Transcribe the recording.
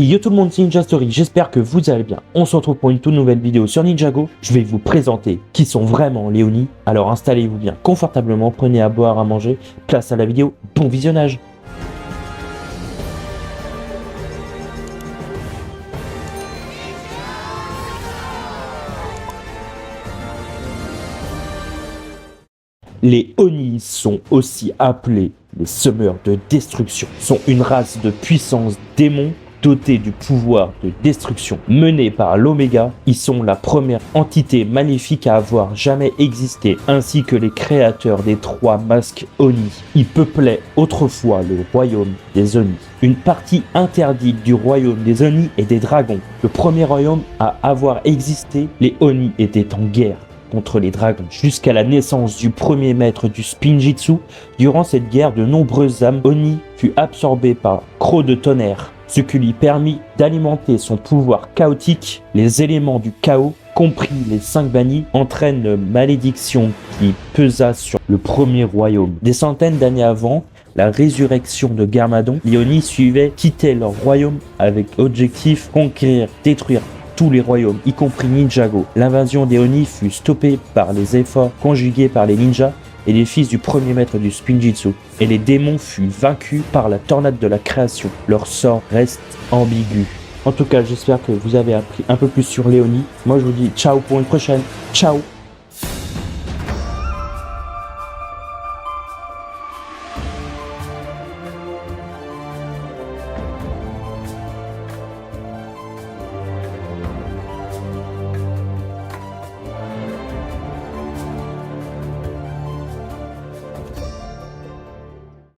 Et yo tout le monde, c'est Ninja Story, j'espère que vous allez bien. On se retrouve pour une toute nouvelle vidéo sur Ninjago. Je vais vous présenter qui sont vraiment les Oni. Alors installez-vous bien confortablement, prenez à boire, à manger. Place à la vidéo, bon visionnage. Les Oni sont aussi appelés les semeurs de destruction, sont une race de puissance démon dotés du pouvoir de destruction mené par l'Oméga. Ils sont la première entité maléfique à avoir jamais existé, ainsi que les créateurs des 3 masques Oni. Ils peuplaient autrefois le royaume des Oni. Une partie interdite du royaume des Oni et des dragons. Le premier royaume à avoir existé, les Oni étaient en guerre contre les dragons, jusqu'à la naissance du premier maître du Spinjitzu. Durant cette guerre, de nombreuses âmes Oni furent absorbées par Croc de Tonnerre, ce qui lui permit d'alimenter son pouvoir chaotique. Les éléments du chaos, compris les 5 bannis, entraînent une malédiction qui pesa sur le premier royaume. Des centaines d'années avant la résurrection de Garmadon, les Oni suivaient quitter leur royaume avec objectif conquérir, détruire tous les royaumes, y compris Ninjago. L'invasion des Oni fut stoppée par les efforts conjugués par les ninjas et les fils du premier maître du Spinjitzu. Et les démons furent vaincus par la tornade de la création. Leur sort reste ambigu. En tout cas, j'espère que vous avez appris un peu plus sur les Oni. Moi, je vous dis ciao pour une prochaine. Ciao!